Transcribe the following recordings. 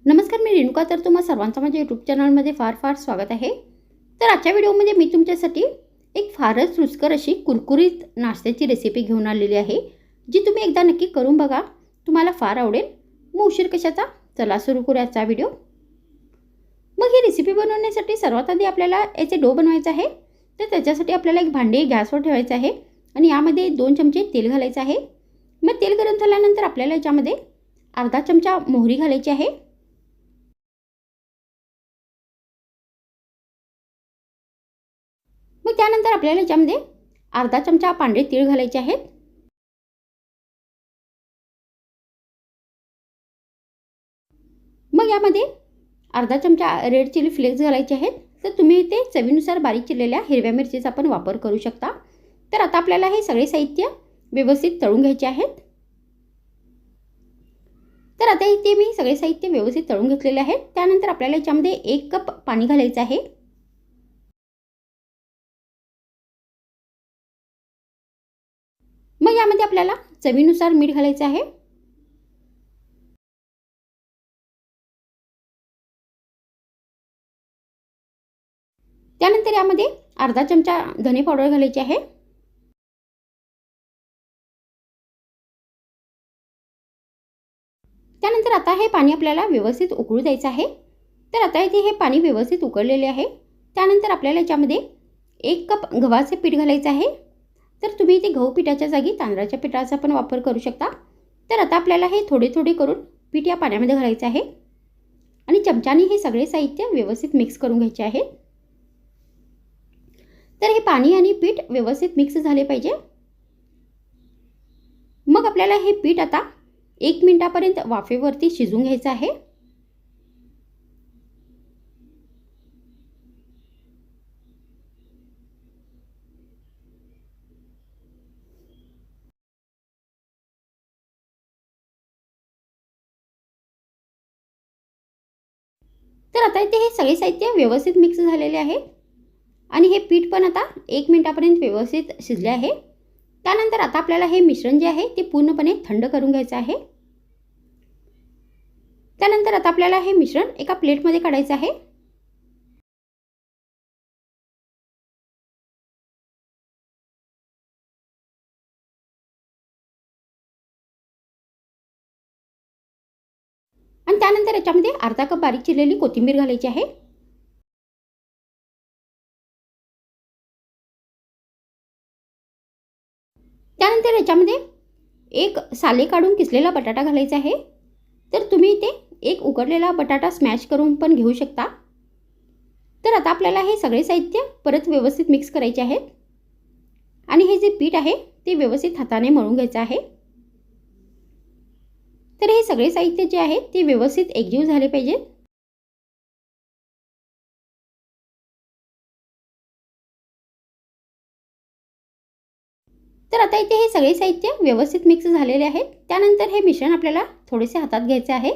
नमस्कार, मी रेणुका. तर तुम्हा सर्वांचं माझ्या यूट्यूब चॅनलमध्ये फार फार स्वागत आहे. तर आजच्या व्हिडिओमध्ये मी तुमच्यासाठी एक फारच रुचकर अशी कुरकुरीत नाश्त्याची रेसिपी घेऊन आलेली आहे, जी तुम्ही एकदा नक्की करून बघा, तुम्हाला फार आवडेल. मग उशीर कशाचा, चला सुरू करूया आजचा व्हिडिओ. मग ही रेसिपी बनवण्यासाठी सर्वात आधी आपल्याला याचे डो बनवायचा आहे. तर त्याच्यासाठी आपल्याला एक भांडे गॅसवर ठेवायचं आहे आणि यामध्ये 2 चमचे तेल घालायचं आहे. मग तेल गरम झाल्यानंतर आपल्याला याच्यामध्ये अर्धा चमचा मोहरी घालायची आहे. मग त्यानंतर आपल्याला याच्यामध्ये अर्धा चमचा पांढरे तीळ घालायचे आहेत. मग यामध्ये अर्धा चमचा रेड चिली फ्लेक्स घालायचे आहेत. तर तुम्ही इथे चवीनुसार बारीक चिरलेल्या हिरव्या मिरचीचा पण वापर करू शकता. तर आता आपल्याला हे सगळे साहित्य व्यवस्थित तळून घ्यायचे आहेत. तर आता इथे मी सगळे साहित्य व्यवस्थित तळून घेतलेले आहेत. त्यानंतर आपल्याला याच्यामध्ये 1 कप पाणी घालायचं आहे. मग यामध्ये आपल्याला चवीनुसार मीठ घालायचं आहे. त्यानंतर यामध्ये अर्धा चमचा धने पावडर घालायची आहे. त्यानंतर आता हे पाणी आपल्याला व्यवस्थित उकळू द्यायचं आहे. तर आता इथे हे पाणी व्यवस्थित उकळलेले आहे. त्यानंतर आपल्याला याच्यामध्ये 1 कप गव्हाचे पीठ घालायचं आहे. तर तुम्ही इथे गहू पिठाच्या जागी तांदळाच्या पिठाचा पण वापर करू शकता. तर आता आपल्याला हे थोडे थोडे करून पीठ या पाण्यामध्ये घालायचं आहे आणि चमच्याने हे सगळे साहित्य व्यवस्थित मिक्स करून घ्यायचे आहे. तर हे पाणी आणि पीठ व्यवस्थित मिक्स झाले पाहिजे. मग आपल्याला हे पीठ आता 1 मिनिटापर्यंत वाफेवरती शिजून घ्यायचं आहे. तर आता इथे हे सगळे साहित्य व्यवस्थित मिक्स झालेले आहे आणि हे पीठ पण आता 1 मिनिटापर्यंत व्यवस्थित शिजले आहे. त्यानंतर आता आपल्याला हे मिश्रण जे आहे ते पूर्णपणे थंड करून घ्यायचं आहे. त्यानंतर आता आपल्याला हे मिश्रण एका प्लेटमध्ये काढायचं आहे. आणि त्यानंतर याच्यामध्ये अर्धा कप बारीक चिरलेली कोथिंबीर घालायची आहे. त्यानंतर याच्यामध्ये एक साले काढून किसलेला बटाटा घालायचा आहे. तर तुम्ही इथे एक उकडलेला बटाटा स्मॅश करून पण घेऊ शकता. तर आता आपल्याला हे सगळे साहित्य परत व्यवस्थित मिक्स करायचे आहेत आणि हे जे पीठ आहे ते व्यवस्थित हाताने मळून घ्यायचं आहे. तर हे सगळे साहित्य जे आहे ते व्यवस्थित एकजीव झाले पाहिजेत. तर आता इथे हे सगळे साहित्य व्यवस्थित मिक्स झालेले आहेत. त्यानंतर हे मिश्रण आपल्याला थोडेसे हातात घ्यायचे आहे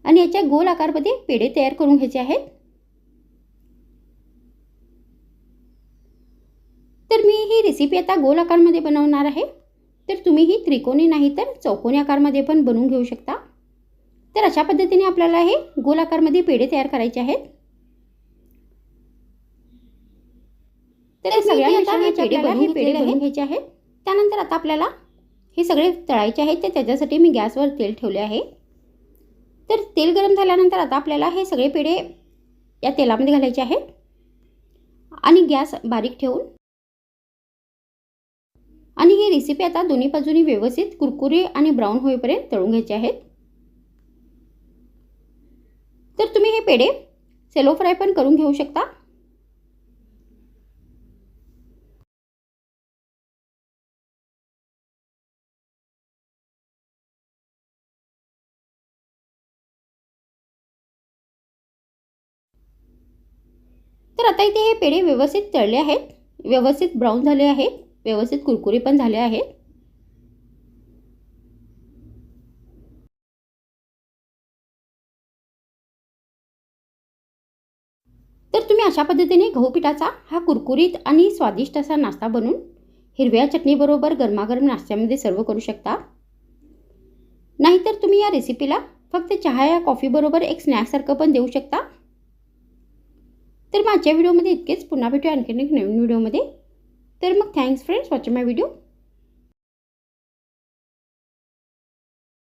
आणि याच्या गोल आकारमध्ये पेढे तयार करून घ्यायचे आहेत. तर मी ही रेसिपी आता गोल आकारमध्ये बनवणार आहे. तर तुम्ही ही त्रिकोणी नाही तर चौकोनी आकारमध्ये पण बनवून घेऊ शकता. तर अशा पद्धतीने आपल्याला हे गोल आकारमध्ये पेढे तयार करायचे आहेत. तर सगळ्यांना पेढे बनवून घ्यायचे आहेत. त्यानंतर आता आपल्याला हे सगळे तळायचे आहेत. तर त्याच्यासाठी मी गॅसवर तेल ठेवले आहे. तर तेल गरम झाल्यानंतर आता आपल्याला हे सगळे पेढे या तेलामध्ये घालायचे आहेत आणि गॅस बारीक ठेवून आणि ही रेसिपी आता दोन्ही बाजूनी व्यवस्थित कुरकुरे आणि ब्राऊन होईपर्यंत तळून घ्यायचे आहेत. तर तुम्ही हे पेढे सेलो फ्राय पण करून घेऊ शकता. तर आता इथे हे पेढे व्यवस्थित तळले आहेत, व्यवस्थित ब्राऊन झाले आहेत, व्यवस्थित कुरकुरे पण झाले आहेत. तर तुम्ही अशा पद्धतीने गहू पिठाचा हा कुरकुरीत आणि स्वादिष्ट असा नाश्ता बनवून हिरव्या चटणीबरोबर गरमागरम नाश्त्यामध्ये सर्व करू शकता. नाहीतर तुम्ही या रेसिपीला फक्त चहा या कॉफीबरोबर एक स्नॅक्ससारखं पण देऊ शकता. तर मग आजच्या व्हिडिओमध्ये इतकेच. पुन्हा भेटूया आणखीन एक नवीन व्हिडिओमध्ये. तर मग थँक्स फ्रेंड्स वॉचिंग माय व्हिडिओ.